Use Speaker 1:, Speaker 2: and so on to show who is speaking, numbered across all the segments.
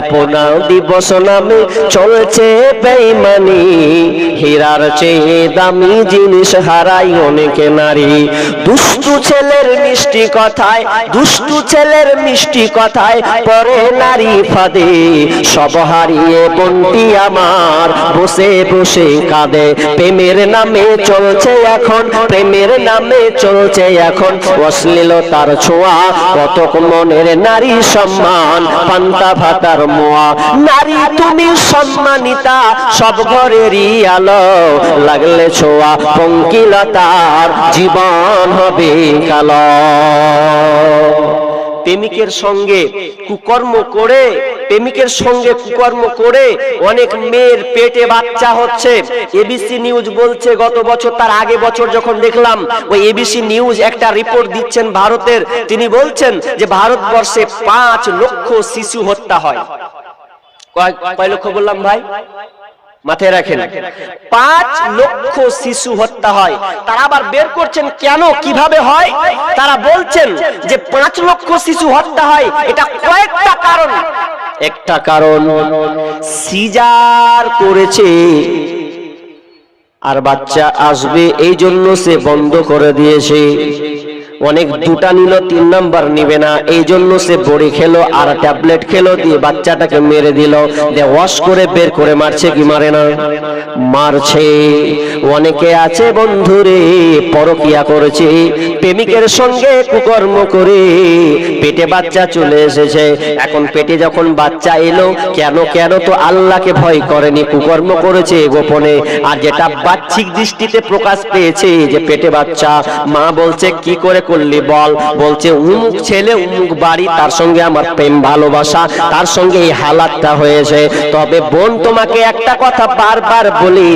Speaker 1: আপনা দিবস নামে চলছে বেঈমানি, হীরার চেয়ে দামি জিনিস হারাই অনেকে নারী। দুষ্টু ছেলের মিষ্টি কথায়, দুষ্টু ছেলের মিষ্টি কথায় পরে নারী ফাঁদে, সব হারিয়ে বোনটি আমার বসে বসে কাঁদে। প্রেমের নামে চলছে এখন, প্রেমের নামে চলছে এখন অশ্লীলতার ছোঁয়া, কতক মনের নারী সম্মান পান্তা ভাত মোয়া। নারী তুমি সম্মানিতা, সব ঘরেরই আলো, লাগলে ছোঁয়া পঙ্কিলতার জীবন হবে কালো। প্রেমিকের সঙ্গে কুকর্ম করে, প্রেমিকের সঙ্গে কুকর্ম করে অনেক মেয়ের পেটে বাচ্চা হচ্ছে। এবিসি নিউজ বলছে, গত বছর তার আগে বছর যখন দেখলাম ওই এবিসি নিউজ একটা রিপোর্ট দিচ্ছেন ভারতের, তিনি বলছেন যে ভারতবর্ষে 5 লক্ষ শিশু হত্যা হয়। কয় লক্ষ বললাম ভাই? মাথায় রাখেন, 5 লক্ষ শিশু হত্যা হয়। তারা আবার বের করছেন কেন, কিভাবে হয়। তারা বলছেন যে 5 লক্ষ শিশু হত্যা হয়, এটা কয়েকটা কারণ। একটা কারণ সিজার করেছে আর বাচ্চা আসবে, এই জন্য সে বন্ধ করে দিয়েছে। অনেক দুটা নিল, 3 নাম্বার নিবে না, এই জন্য সে বড়ি খেলো আর ট্যাবলেট খেলো, দিয়ে বাচ্চাটাকে মেরে দিল। দিয়ে ওয়াশ করে বের করে মারছে কি মারে না? মারছে। অনেকে আছে বন্ধুরে পরকিয়া করেছে, প্রেমিকের সঙ্গে কুকর্ম করে পেটে বাচ্চা চলে এসেছে। এখন পেটে যখন বাচ্চা এলো, কেন কেন তো আল্লাহকে ভয় করেনি, কুকর্ম করেছে গোপনে। আর যেটা বাহ্যিক দৃষ্টিতে প্রকাশ পেয়েছে যে পেটে বাচ্চা, মা বলছে কি করে করলি বল, বলছে উমুক ছেলে উমুক বাড়ি, তার সঙ্গে আমার প্রেম ভালোবাসা, তার সঙ্গে এই হালাতটা হয়েছে। তবে বোন তোমাকে একটা কথা বারবার বলি,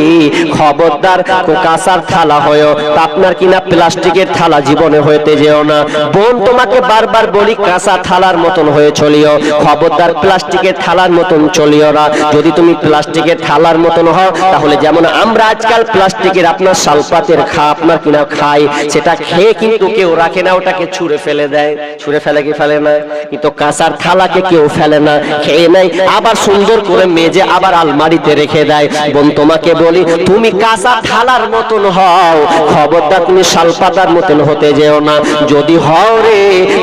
Speaker 1: খবরদার কাঁসার থালা হয়ো, তা আপনার কিনা প্লাস্টিকের থালা জীবনে হইতে যেও না। বোন তোমাকে বারবার বলি, কাঁসা থালার মতন হয়ে চলিও, খবরদার প্লাস্টিকের থালার মতন চলিও না। যদি তুমি প্লাস্টিকের থালার মতন হও, তাহলে যেমন আমরা আজকাল প্লাস্টিকের আপনার শালপাতের আপনার কিনা খাই, সেটা খেয়ে কিন্তু কেউ রাখে না, ওটাকে ছুঁড়ে ফেলে দেয়। ছুঁড়ে ফেলে কি ফেলে না? কিন্তু কাঁসার থালাকে কেউ ফেলে না, খেয়ে নেয়, আবার সুন্দর করে মেজে আবার আলমারিতে রেখে দেয়। বোন তোমাকে বলি, তুমি কাঁসা থালার মতন হও, খবরদার তুমি শালপাতার মতন হতে যেও না। যদি হও রে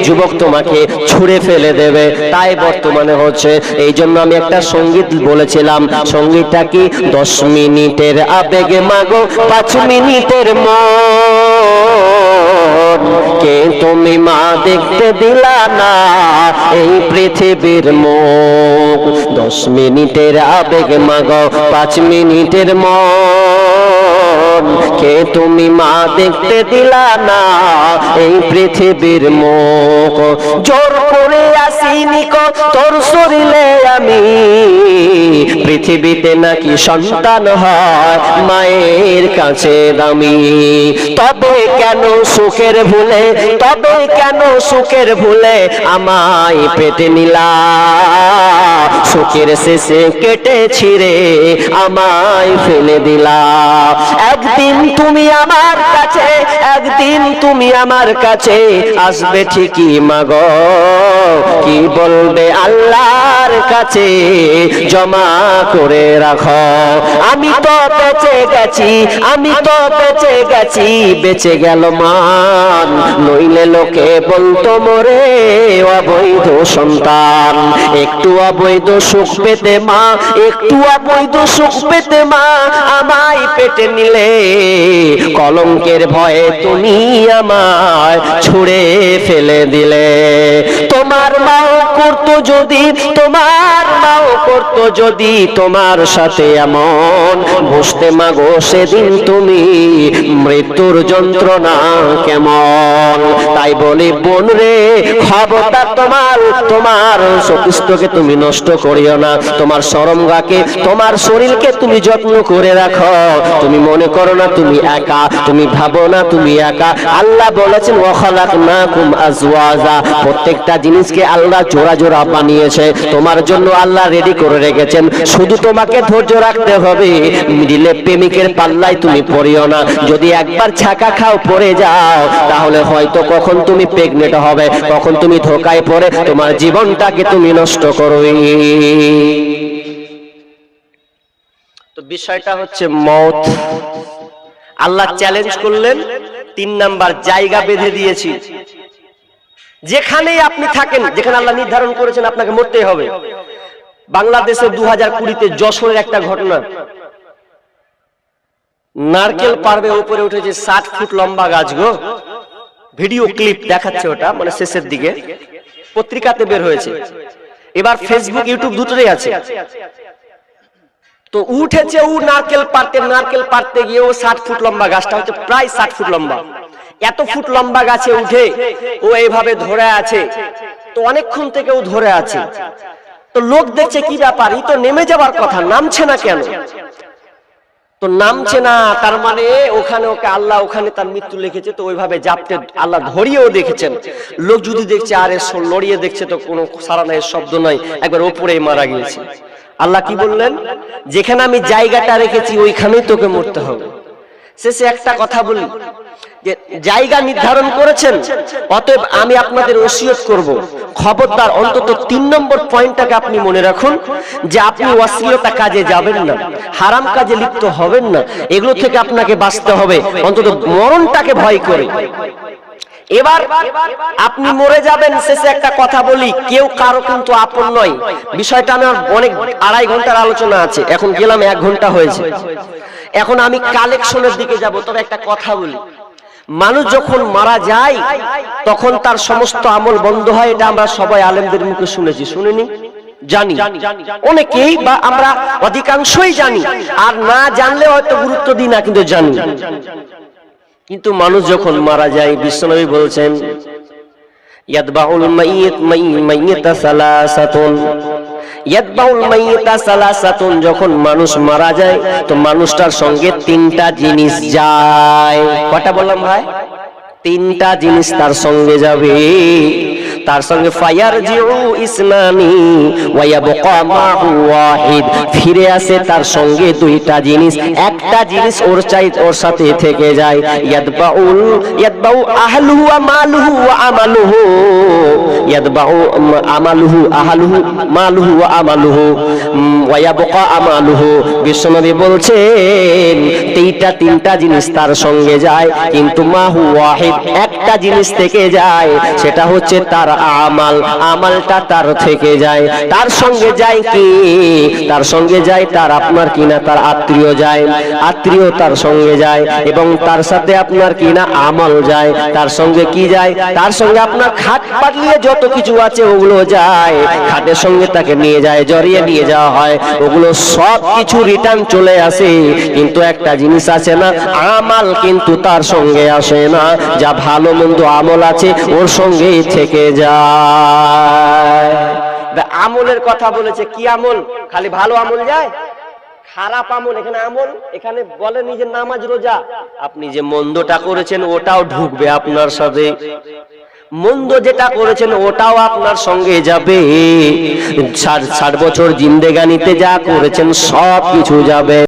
Speaker 1: যুবক, তোমাকে ছুঁড়ে ফেলে দেবে। তাই বর্তমানে হচ্ছে। এই জন্য আমি একটা সঙ্গীত বলেছিলাম, সঙ্গীতটা কি? 10 মিনিটের আবেগে মাগো 5 মিনিটের মন, কে তুমি মা দেখতে দিলা না এই পৃথিবীর মুখ। 10 মিনিটের আবেগ মাগো 5 মিনিটের মন, কে তুমি মা দেখতে দিলা না এই পৃথিবীর মুখ। জোর করে আসিনি কো তোর শরীরে আমি, পৃথিবীতে নাকি সন্তান হয় মায়ের কাছে দামি। তবে কেন সুখের ভুলে, তবে কেন সুখের ভুলে আমায় পেটে নিলা, সুখের শেষে কেটে ছিঁড়ে আমায় ফেলে দিলা। একদিন তুমি আমার কাছে, একদিন তুমি আমার কাছে আসবে ঠিকই মাগো, কি বলবে আল্লাহর কাছে জমা করে রাখো। আমি তো বেঁচে গেছি, আমি তো বেঁচে গেছি, বেঁচে গেল মান, নইলে লোকে বলতো মোরে অবৈধ সন্তান। একটু অবৈধ সুখ পেতে মা, একটু অবৈধ সুখ পেতে মা আমায় পেটে নিলে, কলঙ্কের ভয়ে তুমি আমায় ছুঁড়ে ফেলে দিলে। তোমার মাও করতো যদি, তোমার মাও করতো যদি তোমার সাথে এমন, বসতে মাগো সেদিন তুমি মৃত্যুর যন্ত্রণা কেমন। তাই বলি বোন রে, খবরদার তোমার তোমার চতুষ্টকে তুমি নষ্ট করিও না। তোমার শরমগাকে, তোমার শরীরকে তুমি যত্ন করে রাখো। তুমি মনে করো না তুমি একা, তুমি ভাবো না তুমি একা। আল্লাহ বলেছেন ওয়া খালাকনাকুম আজওয়াজা, প্রত্যেকটা জিনিসকে আল্লাহ জোড়া জোড়া বানিয়েছে, তোমার জন্য আল্লাহ রেডি করে রেখেছেন। শুধু তোমাকে ধৈর্য রাখতে হবে, মিডিলে প্রেমিকের পাল্লায় তুমি পড়িও না। যদি একবার ছাকা খাও পড়ে যাও, তাহলে হয়তো কখন তুমি প্রেগনেন্ট হবে, কখন তুমি ধোকায় পড়ে তোমার জীবনটাকে তুমি নষ্ট করবে। তো বিষয়টা হচ্ছে মওত। আল্লাহ চ্যালেঞ্জ করলেন, 3 নাম্বার জায়গা বেঁধে দিয়েছি, যেখানেই আপনি থাকেন, যেখানে আল্লাহ নির্ধারণ করেছেন আপনাকে মরতেই হবে। বাংলাদেশে 2020-তে যশোরের একটা ঘটনা, নারকেল পাড়বে উপরে উঠেছে 60 ফুট লম্বা গাছ গো, ভিডিও ক্লিপ দেখাচ্ছে, ওটা মানে শেষের দিকে পত্রিকাতে বের হয়েছে, এবার ফেসবুক ইউটিউব দুটোই আছে। তো উঠেছে ও নারকেল পাড়তে গিয়ে ও 60 ফুট লম্বা, গাছটা হচ্ছে প্রায় 60 ফুট লম্বা, এত ফুট লম্বা গাছে উঠে ও এইভাবে ধরে আছে। তো অনেকক্ষণ থেকে ও ধরে আছে, তো লোক দেখছে কি ব্যাপার, ই তো নেমে যাবার কথা, নামছে না কেন? তো নামছে না, তার মানে ওখানে ওকে আল্লাহ ওখানে তার মৃত্যু লিখেছে। তো ওইভাবে জাপতে আল্লাহ ধরিয়েও দেখেছেন। লোক যদি দেখছে আরে লড়িয়ে দেখছে তো কোনো সারা নাই, শব্দ নাই, একবার ওপরেই মারা গিয়েছে। আল্লাহ কি বললেন, যেখানে আমি জায়গাটা রেখেছি ওইখানেই তোকে মরতে হবে। শেষে একটা কথা বলি, যে জায়গা নির্ধারণ করেছেন, অতএব আমি আপনাদের ওসিয়ত করব, খবরদার অন্তত 3 নম্বর পয়েন্টটাকে আপনি মনে রাখুন, যে আপনি অশ্লীলতা কাজে যাবেন না, হারাম কাজে লিপ্ত হবেন না, এগুলো থেকে আপনাকে বাঁচতে হবে, অন্তত মরণটাকে ভয় করে। এবার আপনি মরে যাবেন। শেষে একটা কথা বলি, কেউ কারো কিন্তু আপন নয়। বিষয়টা আমার অনেক 2.5 ঘন্টার আলোচনা আছে, এখন গেলাম 1 ঘন্টা হয়েছে। এখন আমি কালেকশনের দিকে যাব। তবে একটা কথা বলি, মানুষ যখন মারা যায় তখন তার সমস্ত আমল বন্ধ হয়, এটা আমরা সবাই আলেমদের মুখে শুনেছি, শুনিনি? জানি, অনেকেই বা আমরা অধিকাংশই জানি, আর না জানলে হয়তো গুরুত্ব দিই না, কিন্তু জানি। কিন্তু মানুষ যখন মারা যায়, বিশ্বনবী বলছেন ইয়াতবাউল মাইয়িতা সালাসাতুন, ইয়াতবাউল মাইয়িতা সালাসাতুন, যখন মানুষ মারা যায় তো মানুষটার সঙ্গে 3টা জিনিস যায়। কটা বললাম ভাই? 3টা জিনিস তার সঙ্গে যাবে। তার সঙ্গে ফায়ারজিউ ইসনানি ওয়া ইয়াবকা মাহু ওয়াহিদ, ফিরে আসে তার সঙ্গে 2টা জিনিস, একটা জিনিস ওর সাথে থেকে যায়। ইয়াতবাউ আহলুহু ওয়া মালুহু ওয়া আমালুহু, ইয়াতবাউ আমালুহু আহলুহু মালুহু ওয়া আমালুহু ওয়া ইয়াবকা আমালুহু। বিশ্বনবী বলছেন 3টা জিনিস তার সঙ্গে যায়, কিন্তু মাহু ওয়াহিদ, একটা জিনিস থেকে যায়, সেটা হচ্ছে তার আমাল, আমালটা তার থেকে যায়। তার সঙ্গে যায় কি? তার সঙ্গে যায় তার আপনার কিনা তার আত্মীয় যায়, আত্মীয় তার সঙ্গে যায়, এবং তার সাথে আপনার কিনা আমল যায়। তার সঙ্গে কি যায়? তার সঙ্গে আপনার খাট পাটলিয়ে যত কিছু আছে ওগুলো যায়, খাটের সঙ্গে তাকে নিয়ে যায়, জড়িয়ে নিয়ে যাওয়া হয়, ওগুলো সব কিছু রিটার্ন চলে আসে। কিন্তু একটা জিনিস আছে না, আমাল কিন্তু তার সঙ্গে আসে না। যা ভালো মন্দ আমল আছে ওর সঙ্গেই থেকে যায়। আমলের কথা বলেছে, কি আমল? খালি ভালো আমল যায়, খারাপ আমল এখানে আমল, এখানে বলে নিজের নামাজ রোজা, আপনি যে মন্দটা করেছেন ওটাও ঢুকবে আপনার সাথে, মন্দ যেটা করেছেন ওটাও আপনার সঙ্গে যাবে। 60 বছর জিন্দেগানিতে যা করেছেন সব কিছু যাবে।